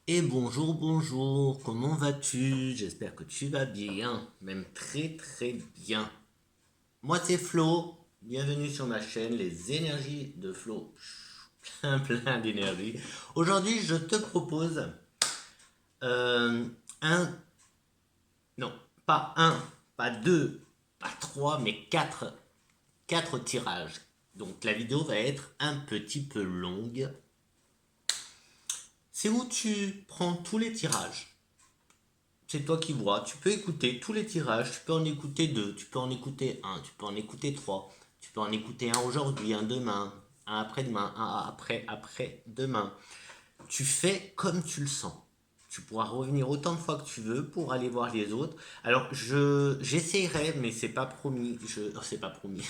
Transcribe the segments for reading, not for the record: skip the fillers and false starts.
Et bonjour, bonjour, comment vas-tu? J'espère que tu vas bien, même très très bien. Moi c'est Flo, bienvenue sur ma chaîne Les Énergies de Flo. Plein plein d'énergie. Aujourd'hui je te propose euh, un, non, pas un, pas deux, pas trois, mais quatre tirages. Donc la vidéo va être un petit peu longue. C'est où tu prends tous les tirages. C'est toi qui vois. Tu peux écouter tous les tirages. Tu peux en écouter deux. Tu peux en écouter un. Tu peux en écouter trois. Tu peux en écouter un aujourd'hui, un demain, un après-demain, un après-demain. Tu fais comme tu le sens. Tu pourras revenir autant de fois que tu veux pour aller voir les autres. Alors, j'essayerai, mais c'est pas promis. C'est pas promis.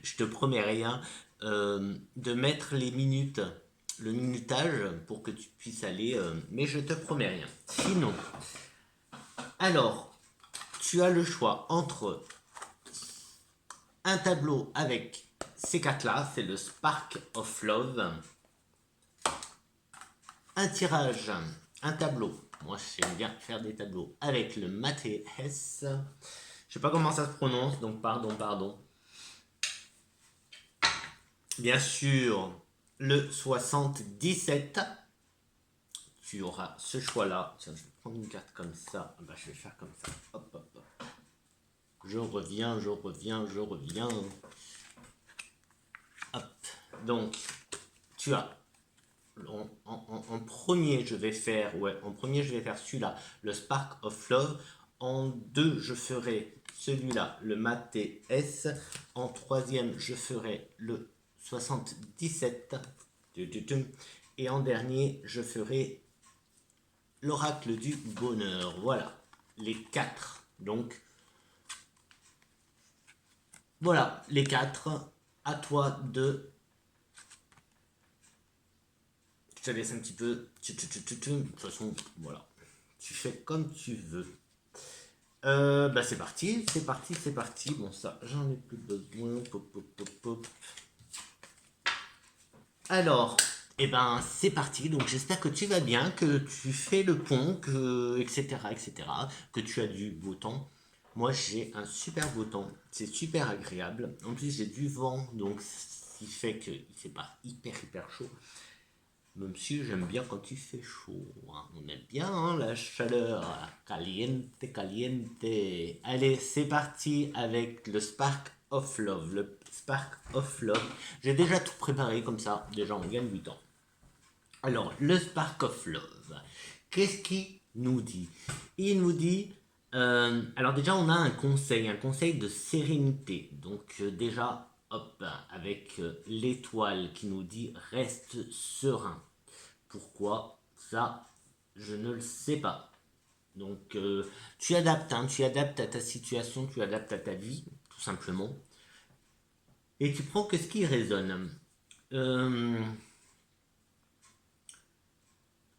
Je te promets rien. De mettre les minutes, le minutage pour que tu puisses aller. Mais je te promets rien. Sinon, alors, tu as le choix entre un tableau avec ces quatre-là, c'est le Spark of Love, un tirage, un tableau. Moi, j'aime bien faire des tableaux avec le Maté S. Je sais pas comment ça se prononce, donc pardon. Bien sûr, le 77. Tu auras ce choix-là. Tiens, je vais prendre une carte comme ça. Bah, je vais faire comme ça. Hop, hop, hop. Je reviens. Hop. Donc, tu as en premier, je vais faire, ouais, en premier, je vais faire celui-là, le Spark of Love. En deux, je ferai celui-là, le Mat S. En troisième, je ferai le 77. Et en dernier, je ferai l'oracle du bonheur. Voilà, les quatre. Donc, voilà, les quatre. À toi de. Je te laisse un petit peu. De toute façon, voilà. Tu fais comme tu veux. Bah c'est parti. Bon ça, j'en ai plus besoin. Pop, pop, pop, pop. Alors, eh ben c'est parti. Donc j'espère que tu vas bien, que tu fais le pont, etc. Que tu as du beau temps. Moi j'ai un super beau temps. C'est super agréable. En plus j'ai du vent, donc ce qui fait que il fait pas hyper chaud. Même si j'aime bien quand il fait chaud, hein. On aime bien hein, la chaleur. Caliente. Allez, c'est parti avec le Spark of Love. Le Spark of Love. J'ai déjà tout préparé comme ça. Déjà, on gagne du temps. Alors, le Spark of Love. Qu'est-ce qu'il nous dit? Il nous dit. Alors, déjà, on a un conseil de sérénité. Donc, déjà, hop, avec l'étoile qui nous dit reste serein. Pourquoi? Ça, je ne le sais pas. Donc, tu adaptes, hein, tu adaptes à ta situation, tu adaptes à ta vie, tout simplement. Et tu prends que ce qui résonne. Euh,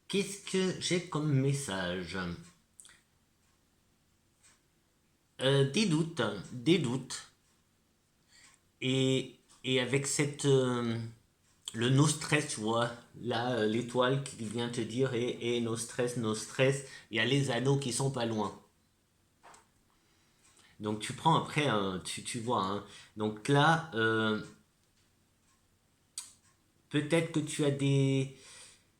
Qu'est-ce que j'ai comme message? Des doutes, des doutes. Et avec cette, le no stress, tu vois, là, l'étoile qui vient te dire, et no stress, no stress, il y a les anneaux qui sont pas loin. Donc tu prends après, tu vois, hein. Donc là, peut-être que tu as des,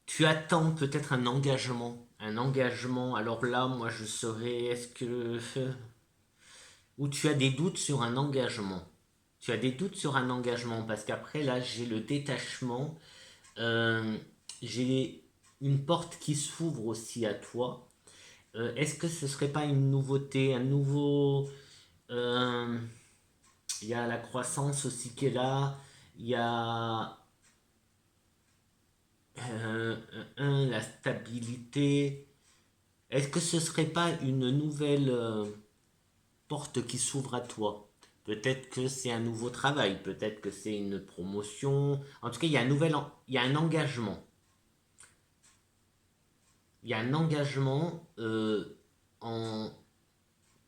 tu attends peut-être un engagement, un engagement. Alors là, moi je serais, est-ce que, ou tu as des doutes sur un engagement. Tu as des doutes sur un engagement parce qu'après là, j'ai le détachement, euh, j'ai une porte qui s'ouvre aussi à toi. Est-ce que ce serait pas une nouveauté, un nouveau, euh, il y a la croissance aussi qui est là. Il y a la stabilité. Est-ce que ce serait pas une nouvelle porte qui s'ouvre à toi? Peut-être que c'est un nouveau travail, peut-être que c'est une promotion. En tout cas, il y a un engagement. Il y a un engagement en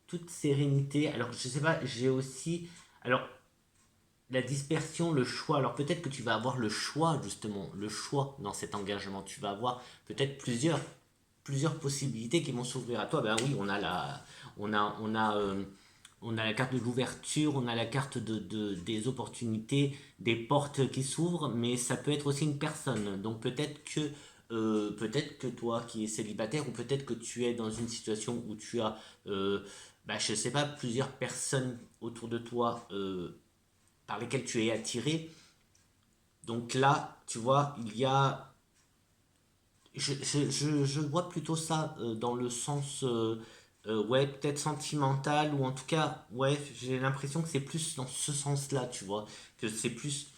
toute sérénité. Alors, je sais pas, j'ai aussi. Alors, la dispersion, le choix. Alors peut-être que tu vas avoir le choix, justement, le choix dans cet engagement. Tu vas avoir peut-être plusieurs. plusieurs possibilités qui vont s'ouvrir à toi. Ben oui, on a, on a, euh, on a la carte de l'ouverture, on a la carte des opportunités, des portes qui s'ouvrent, mais ça peut être aussi une personne. Donc peut-être que toi qui es célibataire, ou peut-être que tu es dans une situation où tu as, bah, je sais pas, plusieurs personnes autour de toi par lesquelles tu es attiré. Donc là, tu vois, il y a je vois plutôt ça dans le sens, ouais, peut-être sentimental, ou en tout cas, ouais, j'ai l'impression que c'est plus dans ce sens-là, tu vois, que c'est plus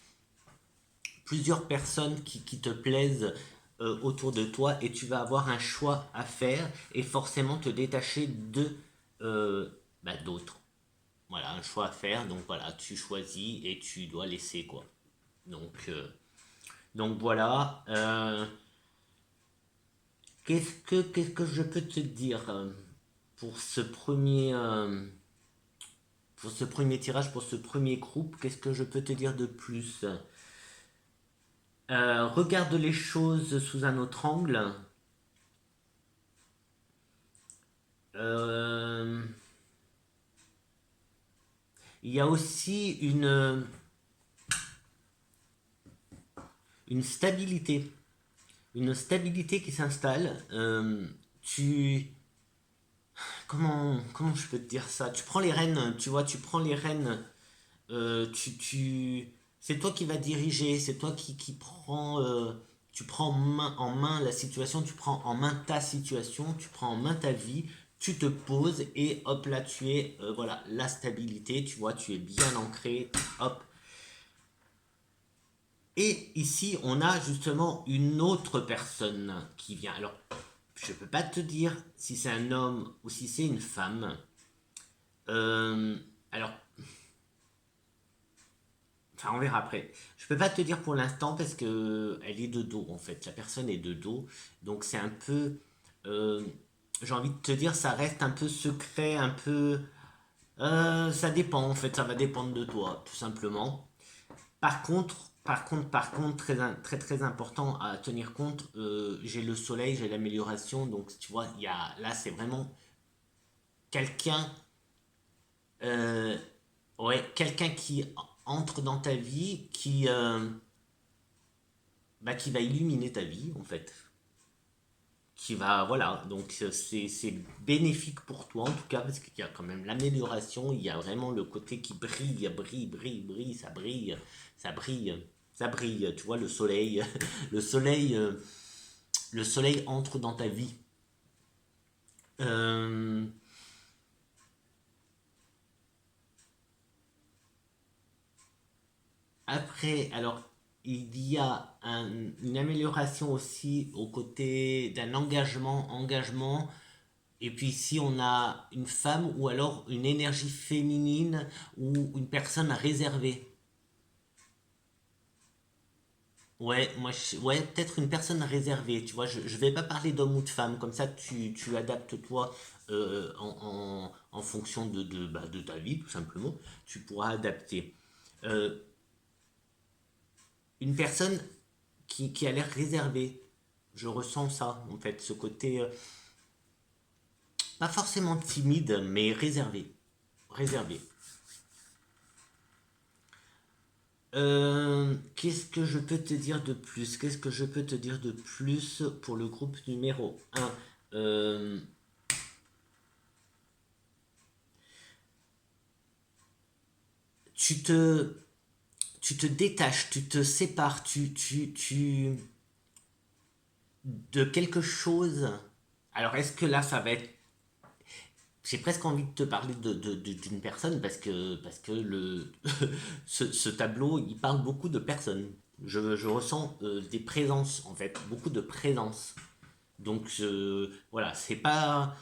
plusieurs personnes qui te plaisent autour de toi, et tu vas avoir un choix à faire et forcément te détacher euh, bah, d'autres. Voilà, un choix à faire, donc voilà, tu choisis et tu dois laisser, quoi. Donc voilà. Qu'est-ce que je peux te dire pour pour ce premier tirage, pour ce premier groupe? Qu'est-ce que je peux te dire de plus? Regarde les choses sous un autre angle. Euh, il y a aussi une stabilité. Une stabilité qui s'installe. Tu, comment je peux te dire ça? Tu prends les rênes, tu vois, tu prends les rênes. C'est toi qui vas diriger, c'est toi qui prends, tu prends en main la situation, tu prends en main ta situation, tu prends en main ta vie, tu te poses et hop là tu es, voilà, la stabilité, tu vois, tu es bien ancré, hop. Et ici on a justement une autre personne qui vient. Alors je peux pas te dire si c'est un homme ou si c'est une femme. Euh, alors Enfin, on verra après. Je peux pas te dire pour l'instant parce que elle est de dos en fait. La personne est de dos, donc c'est un peu. euh, j'ai envie de te dire, ça reste un peu secret, un peu. Ça dépend en fait. Ça va dépendre de toi, tout simplement. Par contre, très très important à tenir compte. J'ai le soleil, j'ai l'amélioration, donc tu vois, il y a là, c'est vraiment quelqu'un. euh, ouais, quelqu'un qui entre dans ta vie, qui va illuminer ta vie, en fait. Qui va, voilà, donc c'est bénéfique pour toi, en tout cas, parce qu'il y a quand même l'amélioration, il y a vraiment le côté qui brille, brille, brille, brille, ça brille, ça brille, ça brille, tu vois, le soleil, le soleil, euh, le soleil entre dans ta vie. Euh, Après, alors, il y a une amélioration aussi au côté d'un engagement. Et puis si on a une femme ou alors une énergie féminine ou une personne réservée. Ouais, ouais, peut-être une personne réservée, tu vois, je vais pas parler d'homme ou de femme, comme ça tu adaptes toi en fonction de ta vie, tout simplement, tu pourras adapter. Euh, une personne qui a l'air réservée, je ressens ça, en fait, ce côté, pas forcément timide, mais réservé. Réservé. Qu'est-ce que je peux te dire de plus? Qu'est-ce que je peux te dire de plus pour le groupe numéro un? Euh, tu te, tu te détaches, tu te sépares, de quelque chose. Alors, est-ce que là, ça va être. J'ai presque envie de te parler d'une personne parce que ce tableau, il parle beaucoup de personnes. Je ressens des présences, en fait, beaucoup de présences. Donc, voilà, c'est pas.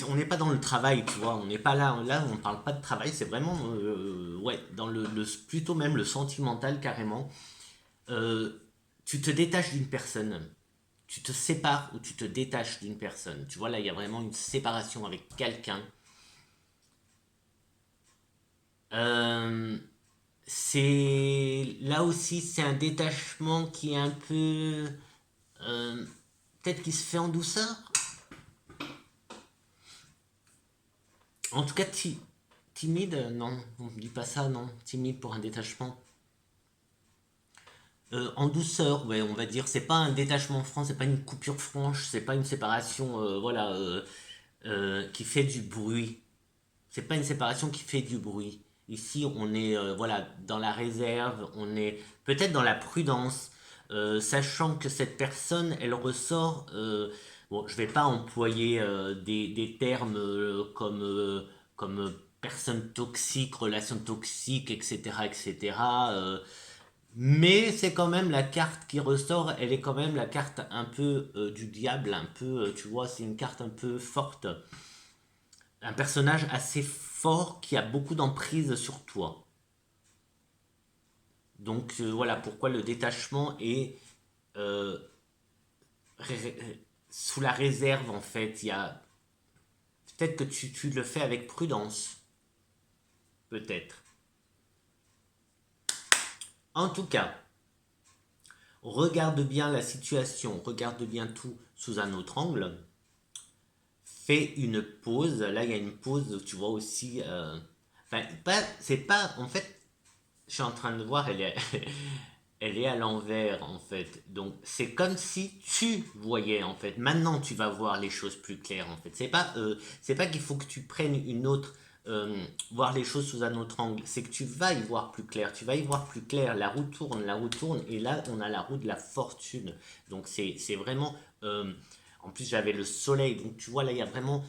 On n'est pas dans le travail, tu vois, on n'est pas là on parle pas de travail, c'est vraiment, ouais, dans plutôt même le sentimental carrément. Euh, Tu te détaches d'une personne, tu te sépares ou tu te détaches d'une personne, tu vois, là il y a vraiment une séparation avec quelqu'un. Euh, là aussi, c'est un détachement qui est un peu, euh, peut-être qu'il se fait en douceur. En tout cas, timide, non, on ne dit pas ça, non. Timide pour un détachement. En douceur, ouais, on va dire. C'est pas un détachement franc, c'est pas une coupure franche, c'est pas une séparation, voilà, qui fait du bruit. C'est pas une séparation qui fait du bruit. Ici, on est, voilà, dans la réserve, on est peut-être dans la prudence, sachant que cette personne, elle ressort. Bon, je vais pas employer des termes comme personne toxique, relation toxique, etc., etc. Mais c'est quand même la carte qui ressort, elle est quand même la carte un peu du diable, un peu, tu vois, c'est une carte un peu forte. Un personnage assez fort qui a beaucoup d'emprise sur toi. Donc voilà pourquoi le détachement est euh, sous la réserve en fait. Il y a peut-être que tu le fais avec prudence, peut-être. En tout cas, regarde bien la situation, regarde bien tout sous un autre angle. Fais une pause. Là, il y a une pause, tu vois aussi. Enfin, c'est pas. En fait, je suis en train de voir, elle est à l'envers en fait. Donc c'est comme si tu voyais en fait. Maintenant tu vas voir les choses plus claires en fait. C'est pas qu'il faut que tu prennes une autre, voir les choses sous un autre angle. C'est que tu vas y voir plus clair. Tu vas y voir plus clair. La roue tourne et là on a la roue de la fortune. Donc c'est vraiment. En plus j'avais le soleil. Donc tu vois là il y a vraiment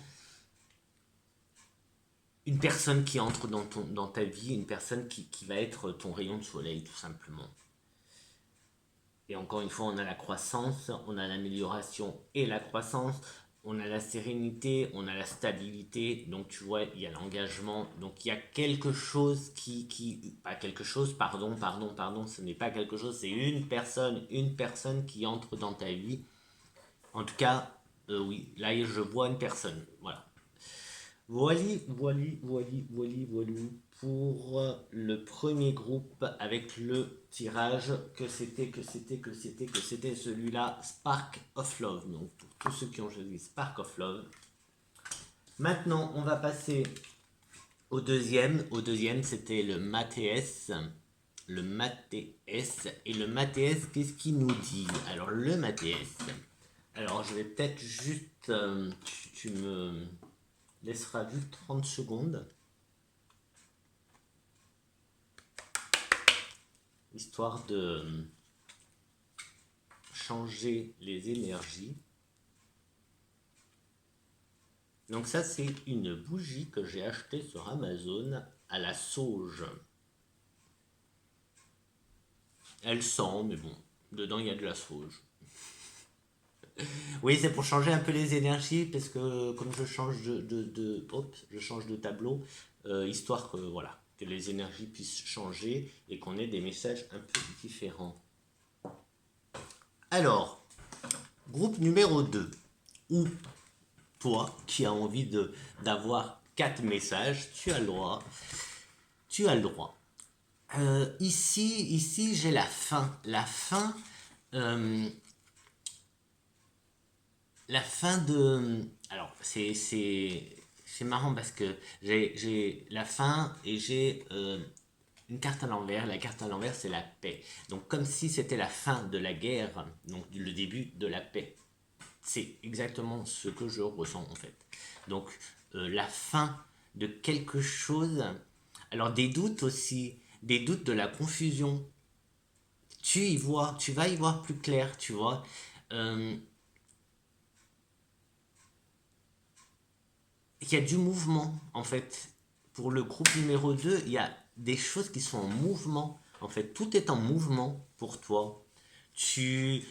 une personne qui entre dans ta vie, une personne qui va être ton rayon de soleil tout simplement. Et encore une fois, on a la croissance, on a l'amélioration et la croissance, on a la sérénité, on a la stabilité. Donc tu vois, il y a l'engagement. Donc il y a quelque chose pas quelque chose, pardon, ce n'est pas quelque chose, c'est une personne qui entre dans ta vie. En tout cas, oui, là je vois une personne. Voilà. Voilà pour le premier groupe avec le tirage que c'était celui-là, Spark of Love. Donc pour tous ceux qui ont choisi Spark of Love. Maintenant, on va passer au deuxième. Au deuxième, c'était le Mathéès. Le Mathéès. Et le Mathéès, qu'est-ce qu'il nous dit? Alors, le Mathéès. Alors, je vais peut-être juste. Tu me laisseras juste 30 secondes. Histoire de changer les énergies. Donc ça, c'est une bougie que j'ai achetée sur Amazon à la sauge. Elle sent, mais bon, dedans il y a de la sauge. Oui, c'est pour changer un peu les énergies, parce que comme je change je change de tableau, histoire que voilà, que les énergies puissent changer et qu'on ait des messages un peu différents. Alors, groupe numéro 2, ou toi qui as envie d'avoir 4 messages, tu as le droit. Tu as le droit. Ici j'ai la fin. Euh, la fin de. Alors, c'est marrant parce que j'ai la fin et j'ai une carte à l'envers. La carte à l'envers, c'est la paix. Donc, comme si c'était la fin de la guerre, donc le début de la paix. C'est exactement ce que je ressens en fait. Donc, la fin de quelque chose. Alors, des doutes aussi, des doutes de la confusion. Tu vas y voir plus clair, tu vois. Euh, il y a du mouvement en fait. Pour le groupe numéro 2 il y a des choses qui sont en mouvement. En fait, tout est en mouvement pour toi. Tu,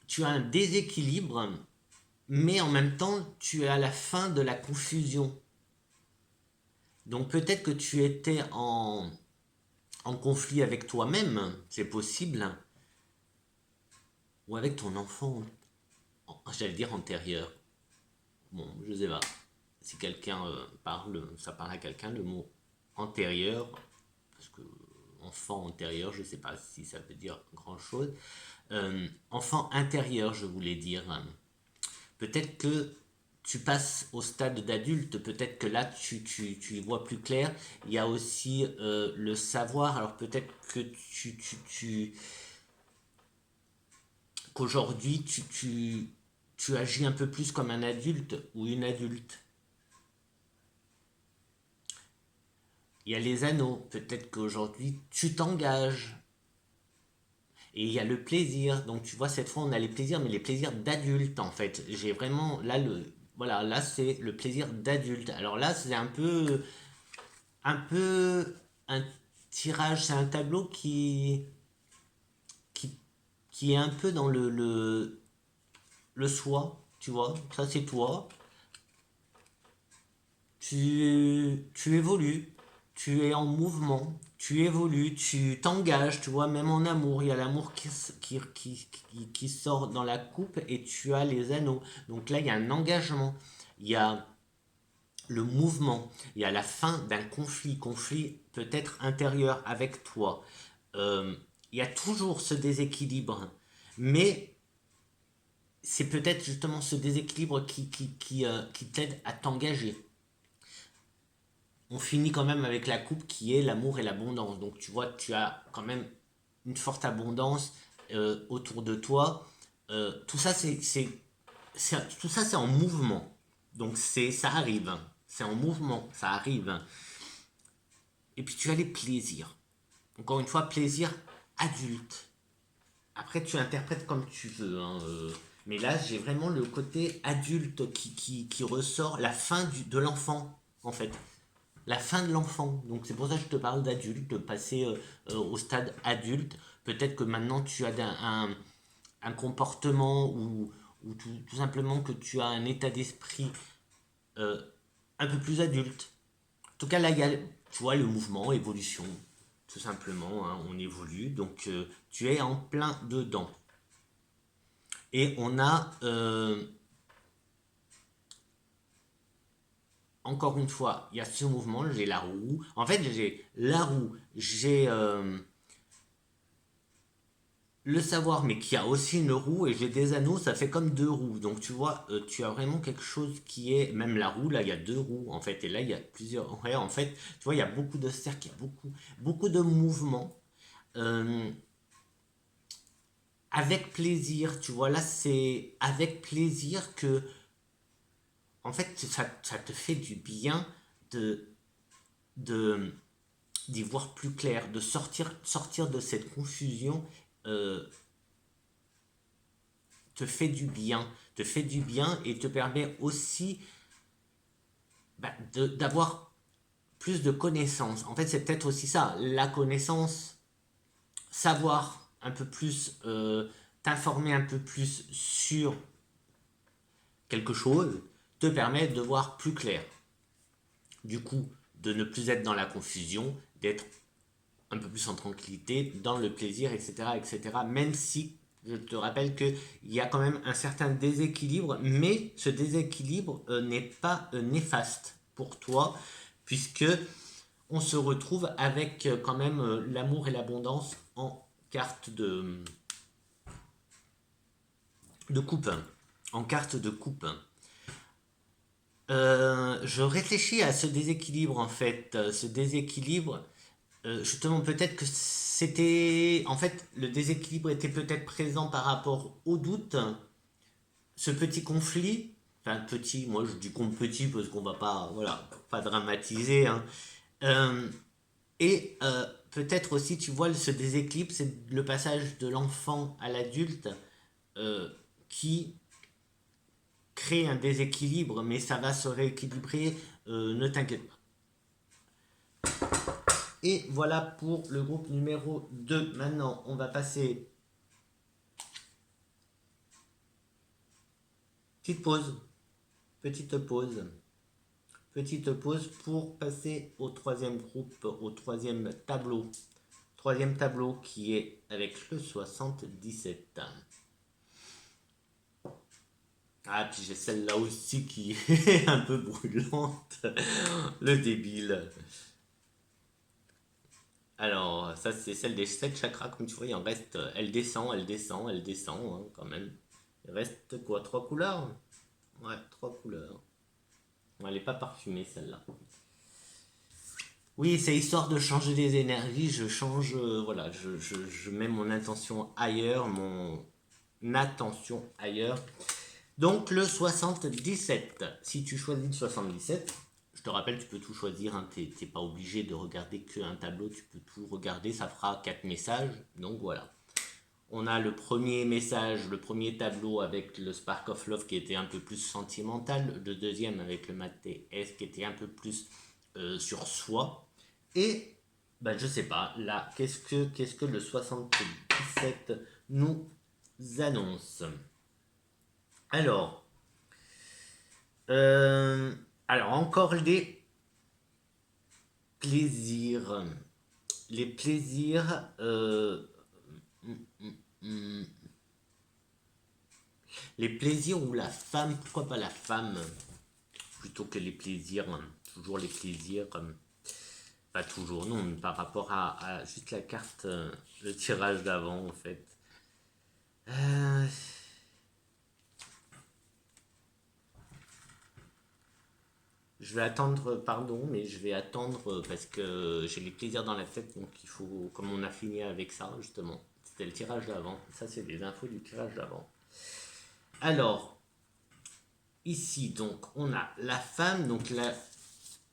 tu as un déséquilibre, mais en même temps, tu es à la fin de la confusion. Donc peut-être que tu étais en conflit avec toi-même, c'est possible, ou avec ton enfant, j'allais dire antérieur. Bon, je sais pas. Si quelqu'un ça parle à quelqu'un, le mot antérieur, parce que enfant antérieur, je sais pas si ça veut dire grand chose. Enfant intérieur, je voulais dire. Peut-être que tu passes au stade d'adulte, peut-être que là tu y vois plus clair. Il y a aussi le savoir, alors peut-être que qu'aujourd'hui tu agis un peu plus comme un adulte ou une adulte. Il y a les anneaux, peut-être qu'aujourd'hui tu t'engages. Et il y a le plaisir. Donc tu vois, cette fois on a les plaisirs, mais les plaisirs d'adulte en fait. J'ai vraiment là voilà, là c'est le plaisir d'adulte. Alors là c'est un peu un tirage, c'est un tableau qui qui est un peu dans le soi, tu vois. Ça c'est toi. Tu évolues, tu es en mouvement, tu évolues, tu t'engages, tu vois, même en amour, il y a l'amour qui sort dans la coupe et tu as les anneaux. Donc là, il y a un engagement, il y a le mouvement, il y a la fin d'un conflit peut-être intérieur avec toi. Euh, il y a toujours ce déséquilibre, mais c'est peut-être justement ce déséquilibre qui t'aide à t'engager. On finit quand même avec la coupe qui est l'amour et l'abondance. Donc tu vois, tu as quand même une forte abondance autour de toi. Tout ça, tout ça, c'est en mouvement. Donc ça arrive. C'est en mouvement, ça arrive. Et puis tu as les plaisirs. Encore une fois, plaisir adulte. Après, tu interprètes comme tu veux, hein, mais là, j'ai vraiment le côté adulte qui ressort, la fin de l'enfant, en fait. La fin de l'enfant. Donc c'est pour ça que je te parle d'adulte, de passer au stade adulte. Peut-être que maintenant tu as un comportement ou tout simplement que tu as un état d'esprit euh, un peu plus adulte. En tout cas, là, il y a, tu vois, le mouvement, évolution, tout simplement, hein, on évolue. Donc tu es en plein dedans. Et on a encore une fois, il y a ce mouvement, j'ai la roue. En fait, j'ai la roue, j'ai le savoir, mais qui a aussi une roue, et j'ai des anneaux, ça fait comme deux roues. Donc tu vois, tu as vraiment quelque chose qui est, même la roue, là, il y a deux roues, en fait, et là, il y a plusieurs. Ouais, en fait, tu vois, il y a beaucoup de cercles, il y a beaucoup de mouvements. Euh, avec plaisir, tu vois, là, c'est avec plaisir que, en fait, ça te fait du bien de, de, d'y voir plus clair, de sortir de cette confusion. euh, te fait du bien et te permet aussi d'avoir plus de connaissances. En fait, c'est peut-être aussi ça, la connaissance, savoir un peu plus, t'informer un peu plus sur quelque chose, te permet de voir plus clair. Du coup, de ne plus être dans la confusion, d'être un peu plus en tranquillité, dans le plaisir, etc., etc. Même si je te rappelle qu'il y a quand même un certain déséquilibre, mais ce déséquilibre n'est pas néfaste pour toi, puisque on se retrouve avec quand même l'amour et l'abondance en carte de coupe. En carte de coupe. Je réfléchis à ce déséquilibre en fait. Ce déséquilibre, justement, peut-être que c'était. En fait, le déséquilibre était peut-être présent par rapport au doute. Ce petit conflit, enfin petit, moi je dis qu'on petit parce qu'on va pas, voilà, pas dramatiser, hein. Euh, et peut-être aussi, tu vois, ce déséquilibre, c'est le passage de l'enfant à l'adulte euh, qui crée un déséquilibre, mais ça va se rééquilibrer, ne t'inquiète pas. Et voilà pour le groupe numéro 2. Maintenant, on va passer. Petite pause. Petite pause. Petite pause pour passer au troisième groupe, au troisième tableau. Troisième tableau qui est avec le 77. Ah, puis j'ai celle-là aussi qui est un peu brûlante. Le débile. Alors, ça, c'est celle des 7 chakras. Comme tu vois, il en reste. Elle descend, elle descend, elle descend, hein, quand même. Il reste quoi? 3 couleurs? Ouais, 3 couleurs. Bon, elle n'est pas parfumée, celle-là. Oui, c'est histoire de changer les énergies. Je change. Voilà, je mets mon intention ailleurs, mon attention ailleurs. Donc, le 77. Si tu choisis le 77. Je te rappelle, tu peux tout choisir, hein, tu n'es pas obligé de regarder qu'un tableau, tu peux tout regarder, ça fera 4 messages, donc voilà. On a le premier message, le premier tableau avec le Spark of Love qui était un peu plus sentimental, le deuxième avec le Maté S qui était un peu plus sur soi, et ben, je sais pas, là, qu'est-ce que le 77 nous annonce? Alors, euh, alors encore des plaisirs. Les plaisirs. Hmm, les plaisirs ou la femme, pourquoi pas la femme plutôt que les plaisirs, hein. Toujours les plaisirs. Pas toujours, non, par rapport à juste la carte, le tirage d'avant en fait. Euh, je vais attendre, pardon, mais je vais attendre parce que j'ai les plaisirs dans la tête, donc il faut, comme on a fini avec ça justement, c'était le tirage d'avant. Ça, c'est des infos du tirage d'avant. Alors, ici, donc, on a la femme. Donc là,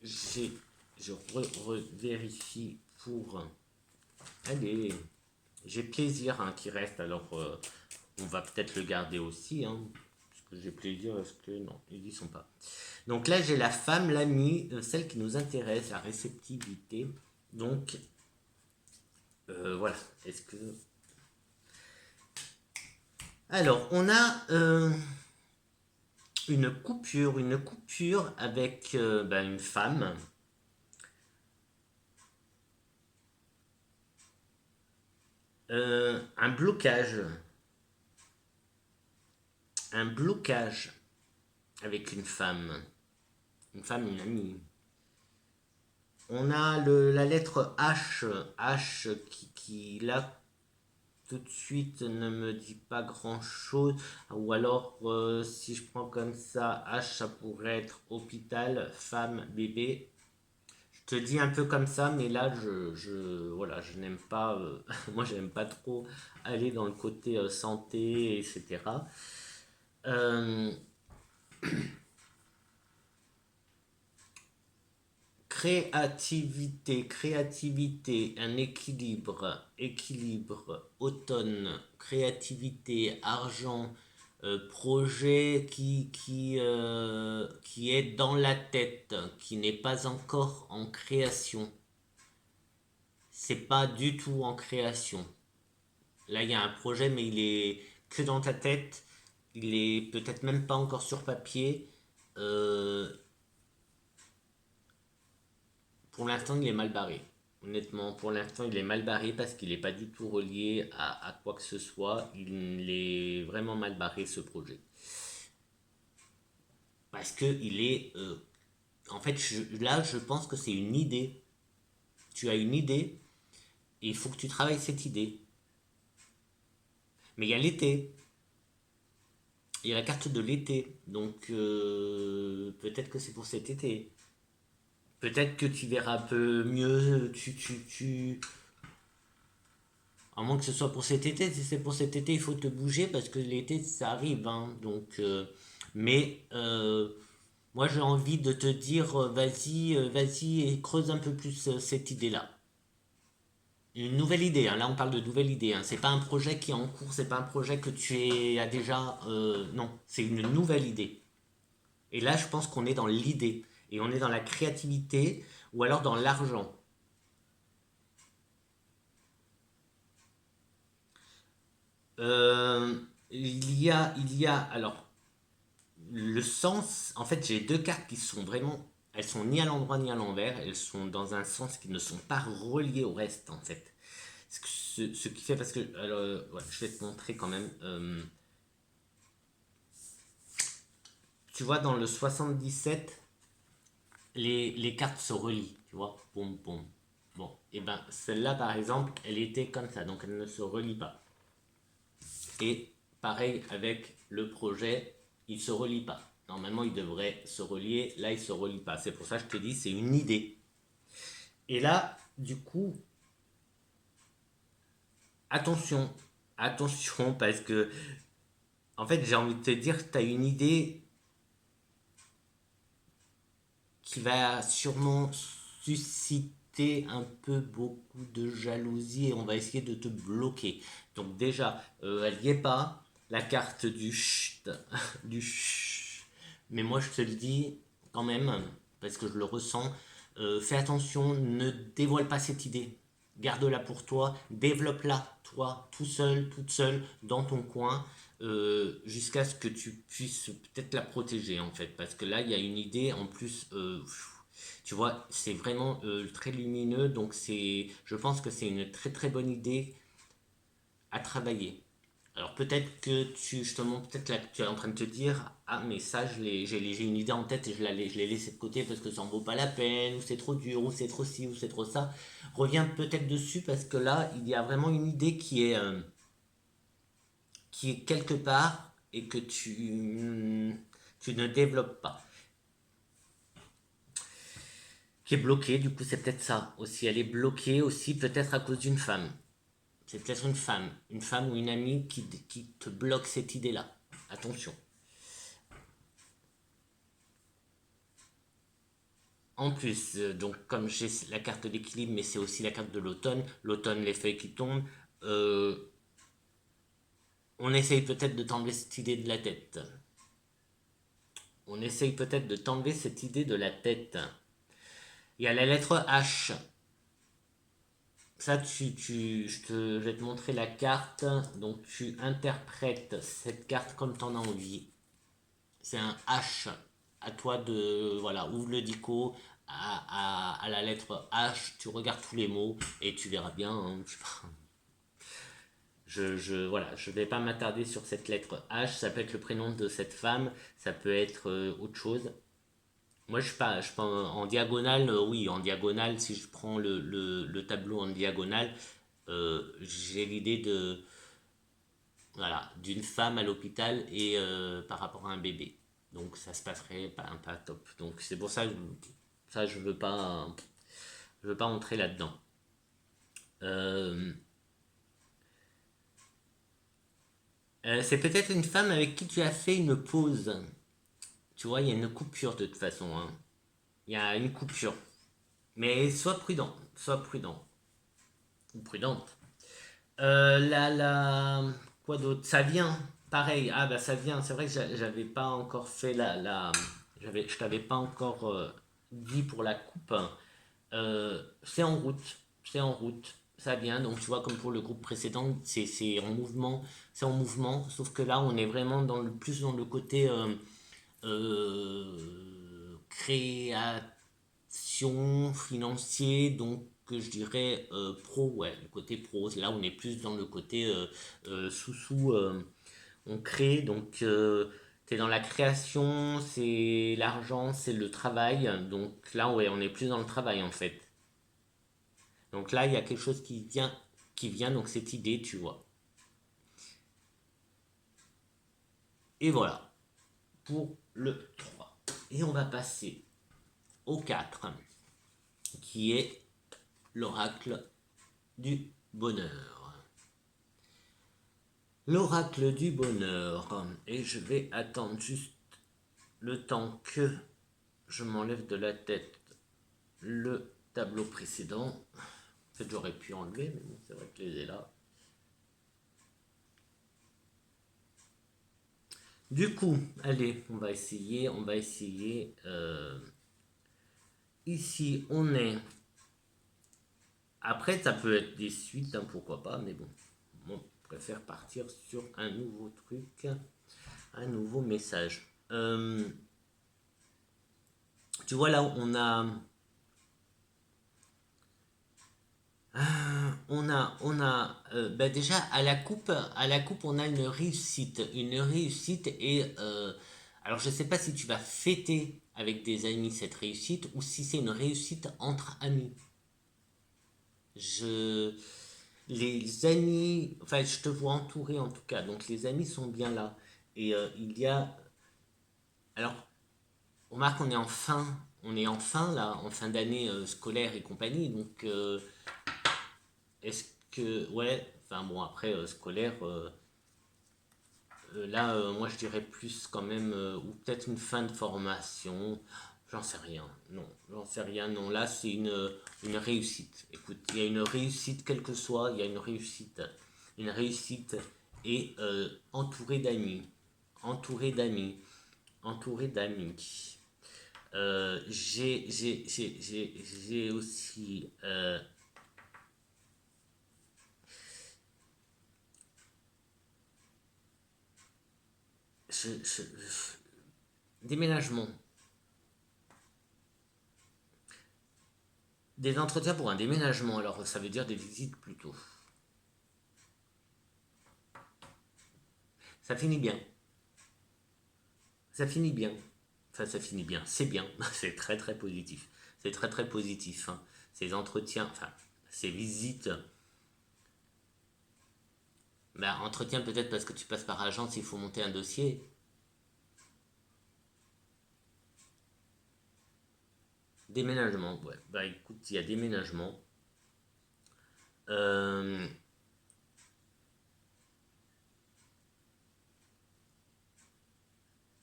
je revérifie pour... Allez, j'ai plaisir, hein, qui reste. Alors, on va peut-être le garder aussi. Hein, parce que j'ai plaisir, est-ce que... Non, ils y sont pas. Donc là, j'ai la femme, l'amie, celle qui nous intéresse, la réceptivité. Donc, voilà. Est-ce que... Alors, on a... une coupure avec ben, une femme. Un blocage. Un blocage avec une femme. Une femme, une amie. On a la lettre H. H qui là, tout de suite, ne me dit pas grand-chose. Ou alors, si je prends comme ça, H, ça pourrait être hôpital, femme, bébé. Je te dis un peu comme ça, mais là, voilà, je n'aime pas, moi, j'aime pas trop aller dans le côté santé, etc. Euh, créativité, un équilibre, automne, créativité, argent, projet qui est dans la tête, qui n'est pas encore en création. C'est pas du tout en création. Là, il y a un projet, mais il est que dans ta tête. Il est peut-être même pas encore sur papier. Euh, pour l'instant, il est mal barré. Honnêtement, pour l'instant, il est mal barré parce qu'il n'est pas du tout relié à quoi que ce soit. Il est vraiment mal barré, ce projet. Parce que il est... en fait, là, je pense que c'est une idée. Tu as une idée et il faut que tu travailles cette idée. Mais il y a l'été. Il y a la carte de l'été. Donc, peut-être que c'est pour cet été. Peut-être que tu verras un peu mieux. À moins que ce soit pour cet été. Si c'est pour cet été, il faut te bouger parce que l'été, ça arrive, hein. Donc, mais moi, j'ai envie de te dire, vas-y et creuse un peu plus cette idée-là. Une nouvelle idée, hein. Là, on parle de nouvelle idée, hein. C'est pas un projet qui est en cours, c'est pas un projet que as déjà. Non, c'est une nouvelle idée. Et là, je pense qu'on est dans l'idée. Et on est dans la créativité ou alors dans l'argent. Euh, alors, le sens, en fait, j'ai deux cartes qui sont vraiment, elles sont ni à l'endroit ni à l'envers, elles sont dans un sens qui ne sont pas reliées au reste, en fait. Ce qui fait, parce que, alors, ouais, je vais te montrer quand même. Tu vois, dans le 77, les cartes se relient, tu vois, boum, boum. Bon, et ben celle-là par exemple, elle était comme ça, donc elle ne se relie pas. Et pareil avec le projet, il se relie pas. Normalement, il devrait se relier, là il se relie pas. C'est pour ça que je te dis, c'est une idée. Et là, du coup, attention, attention, parce que en fait, j'ai envie de te dire que tu as une idée qui va sûrement susciter un peu beaucoup de jalousie et on va essayer de te bloquer. Donc déjà, elle n'y est pas, la carte du chut, du chut. Mais moi je te le dis quand même, parce que je le ressens, fais attention, ne dévoile pas cette idée. Garde-la pour toi, développe-la, toi, tout seul, toute seule, dans ton coin, jusqu'à ce que tu puisses peut-être la protéger en fait. Parce que là, il y a une idée en plus, tu vois, c'est vraiment très lumineux, donc je pense que c'est une très très bonne idée à travailler. Alors peut-être que justement, peut-être là, tu es en train de te dire, ah mais ça, j'ai une idée en tête et je l'ai laissé de côté parce que ça en vaut pas la peine, ou c'est trop dur, ou c'est trop ci, ou c'est trop ça. Reviens peut-être dessus parce que là, il y a vraiment une idée qui est quelque part et que tu ne développes pas. Qui est bloquée, du coup c'est peut-être ça aussi. Elle est bloquée aussi peut-être à cause d'une femme. C'est peut-être une femme ou une amie qui te bloque cette idée-là. Attention. En plus, donc comme j'ai la carte d'équilibre, mais c'est aussi la carte de l'automne, l'automne, les feuilles qui tombent, euh, on essaye peut-être de t'enlever cette idée de la tête. On essaye peut-être de t'enlever cette idée de la tête. Il y a la lettre H. Ça, je vais te montrer la carte. Donc, tu interprètes cette carte comme tu en as envie. C'est un H. À toi de. Voilà, ouvre le dico à la lettre H. Tu regardes tous les mots et tu verras bien. Hein, voilà, je vais pas m'attarder sur cette lettre H. Ça peut être le prénom de cette femme. Ça peut être autre chose. Moi, je suis pas en diagonale, oui, en diagonale, si je prends le tableau en diagonale, j'ai l'idée voilà, d'une femme à l'hôpital et par rapport à un bébé. Donc, ça se passerait pas top. Donc, c'est pour ça que ça, je veux pas entrer là-dedans. Euh, c'est peut-être une femme avec qui tu as fait une pause. Tu vois, il y a une coupure de toute façon, hein. Il y a une coupure. Mais sois prudent, sois prudent ou prudente. Quoi d'autre? Ça vient, pareil. Ah bah ça vient. C'est vrai que j'avais pas encore fait je t'avais pas encore dit pour la coupe. C'est en route, c'est en route. Ça vient. Donc tu vois comme pour le groupe précédent, c'est en mouvement. Sauf que là, on est vraiment plus dans le côté création financier, donc je dirais pro, ouais, le côté pro. Là, on est plus dans le côté on crée, donc tu es dans la création, c'est l'argent, c'est le travail. Donc là, ouais, on est plus dans le travail en fait. Donc là, il y a quelque chose qui vient, donc cette idée, tu vois. Et voilà, pour le 3. Et on va passer au 4 qui est l'oracle du bonheur. L'oracle du bonheur. Et je vais attendre juste le temps que je m'enlève de la tête le tableau précédent. En fait, j'aurais pu enlever, mais bon, c'est vrai que les ai là. Du coup, allez, on va essayer, ici, on est. Après, ça peut être des suites, hein, pourquoi pas, mais bon, on préfère partir sur un nouveau truc, un nouveau message. Tu vois là, bah déjà à la coupe, on a une réussite et alors je sais pas si tu vas fêter avec des amis cette réussite ou si c'est une réussite entre amis. Je, les amis, enfin, je te vois entouré en tout cas, donc les amis sont bien là. Et il y a, alors, remarque, on est en fin là, en fin d'année scolaire et compagnie, donc est-ce que, ouais, enfin bon, après scolaire, là, moi je dirais plus quand même, ou peut-être une fin de formation, j'en sais rien, non, j'en sais rien, non, là c'est une réussite. Écoute, il y a une réussite, quelle que soit, il y a une réussite et entouré d'amis, entouré d'amis, entouré d'amis. J'ai aussi déménagement, des entretiens pour un déménagement, alors ça veut dire des visites plutôt. Ça finit bien. Ça finit bien. Enfin, ça finit bien. C'est bien. C'est très très positif. C'est très très positif, hein. Ces entretiens, enfin, ces visites. Bah, entretien peut-être parce que tu passes par agence, il faut monter un dossier. Déménagement, ouais. Bah écoute, il y a déménagement. Euh,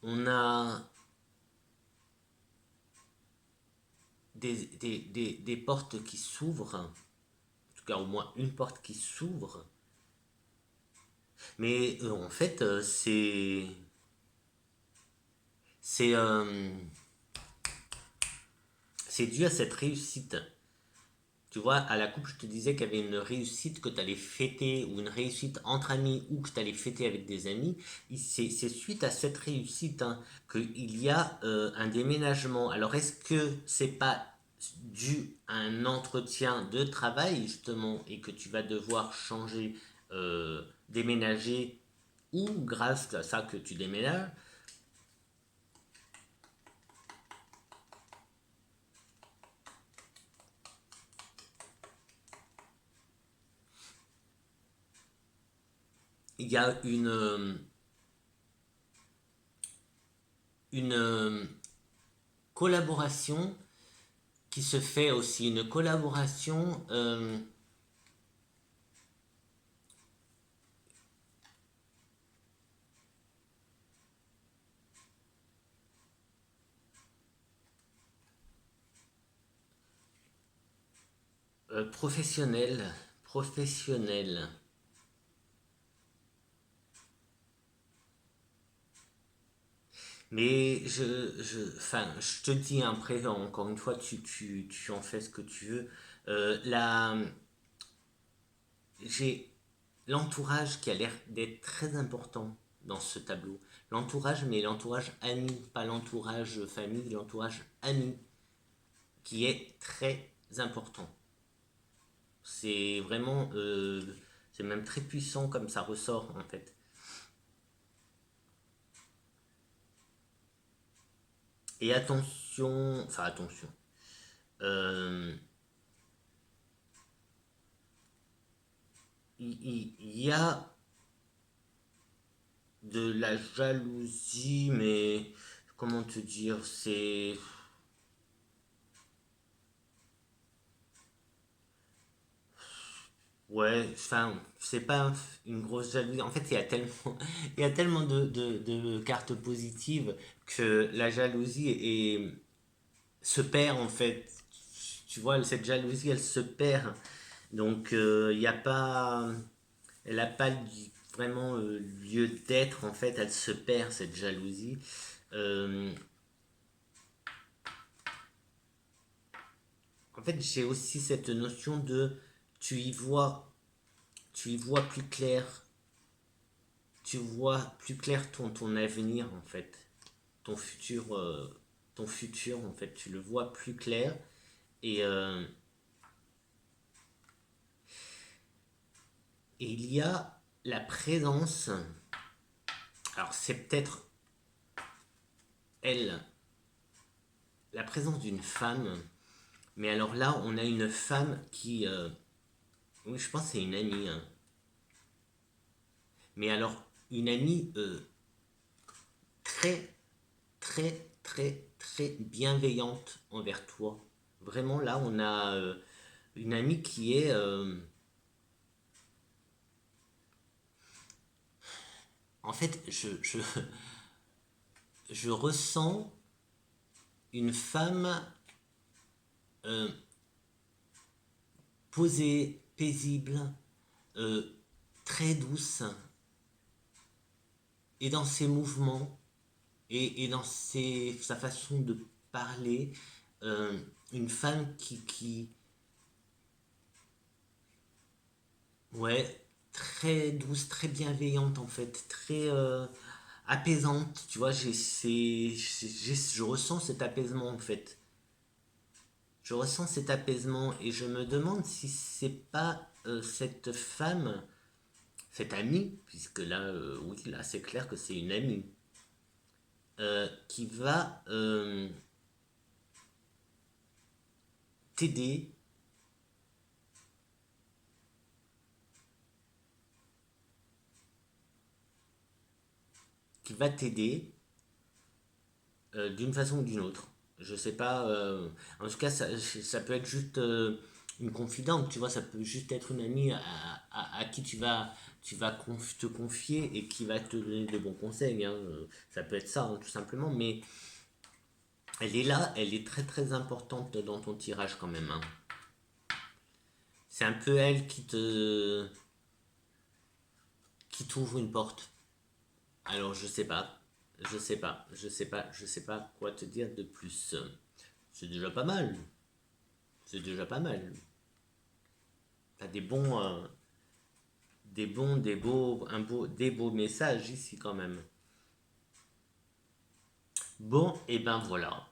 on a des portes qui s'ouvrent. En tout cas, au moins une porte qui s'ouvre. Mais en fait, c'est c'est dû à cette réussite. Tu vois, à la coupe, je te disais qu'il y avait une réussite que tu allais fêter, ou une réussite entre amis, ou que tu allais fêter avec des amis. C'est suite à cette réussite hein, qu'il y a un déménagement. Alors, est-ce que c'est pas dû à un entretien de travail, justement, et que tu vas devoir changer, déménager, ou grâce à ça que tu déménages? Il y a une collaboration qui se fait aussi, une collaboration professionnelle, professionnelle. Mais enfin, je te dis après, encore une fois, tu en fais ce que tu veux. Là, j'ai l'entourage qui a l'air d'être très important dans ce tableau. L'entourage, mais l'entourage ami, pas l'entourage famille, l'entourage ami, qui est très important. C'est vraiment, c'est même très puissant comme ça ressort en fait. Et attention, enfin attention, euh, il y a de la jalousie, mais comment te dire, c'est... Ouais, enfin, c'est pas une grosse jalousie. En fait, il y a tellement, il y a tellement de cartes positives que la jalousie se perd en fait. Tu vois, cette jalousie, elle se perd. Donc, il n'y a pas... Elle n'a pas vraiment lieu d'être, en fait, elle se perd, cette jalousie. Euh, En fait, j'ai aussi cette notion de tu y vois, tu y vois plus clair, tu vois plus clair ton avenir en fait, ton futur, ton futur en fait, tu le vois plus clair et, euh, et il y a la présence. Alors c'est peut-être elle, la présence d'une femme, mais alors là on a une femme qui Oui, je pense que c'est une amie, hein. Mais alors, une amie très, très, très, très bienveillante envers toi. Vraiment, là, on a une amie qui est... en fait, je ressens une femme euh, posée, paisible, euh, très douce, et dans ses mouvements, et dans sa façon de parler, euh, une femme ouais, très douce, très bienveillante en fait, très apaisante, tu vois, je ressens cet apaisement en fait. Je ressens cet apaisement et je me demande si c'est pas cette femme, cette amie, puisque là, oui, là c'est clair que c'est une amie, qui va t'aider, qui va t'aider d'une façon ou d'une autre. Je sais pas. En tout cas, ça peut être juste une confidente, tu vois. Ça peut juste être une amie à qui te confier et qui va te donner de bons conseils, hein. Ça peut être ça, hein, tout simplement. Mais elle est là, elle est très très importante dans ton tirage quand même, hein. C'est un peu elle qui t'ouvre une porte. Alors je sais pas quoi te dire de plus. C'est déjà pas mal. C'est déjà pas mal. T'as des beaux messages ici quand même. Bon, et ben voilà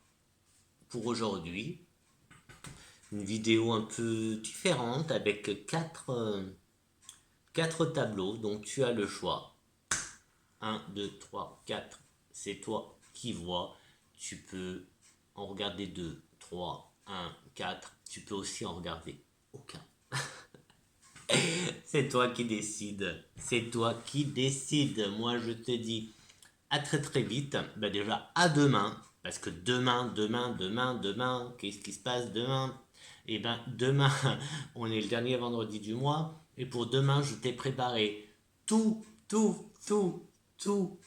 pour aujourd'hui. Une vidéo un peu différente avec quatre tableaux. Donc tu as le choix. Un, 2, 3, 4. C'est toi qui vois. Tu peux en regarder 2, 3, 1, 4. Tu peux aussi en regarder aucun. C'est toi qui décides. C'est toi qui décides. Moi, je te dis à très très vite. Bah déjà, à demain. Parce que demain, qu'est-ce qui se passe demain? Eh ben, demain, on est le dernier vendredi du mois. Et pour demain, je t'ai préparé tout, tout, tout, tout,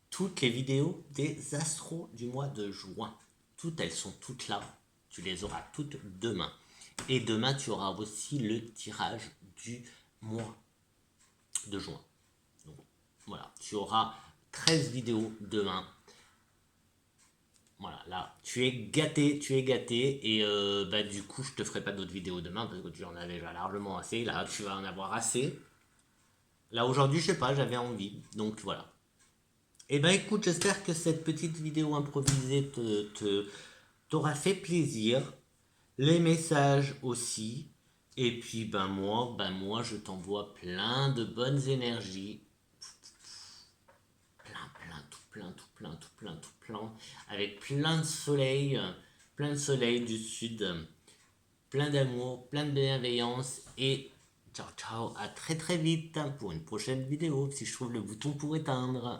toutes les vidéos des astros du mois de juin. Toutes, elles sont toutes là. Tu les auras toutes demain. Et demain, tu auras aussi le tirage du mois de juin. Donc, voilà, tu auras 13 vidéos demain. Voilà, là, tu es gâté, tu es gâté. Et bah, du coup, je te ferai pas d'autres vidéos demain parce que tu en as déjà largement assez. Là, tu vas en avoir assez. Là, aujourd'hui, je sais pas, j'avais envie. Donc voilà. Et ben écoute, j'espère que cette petite vidéo improvisée t'aura fait plaisir. Les messages aussi. Et puis ben moi, je t'envoie plein de bonnes énergies. Tout plein. Avec plein de soleil du sud, plein d'amour, plein de bienveillance. Et ciao, ciao, à très très vite pour une prochaine vidéo, si je trouve le bouton pour éteindre.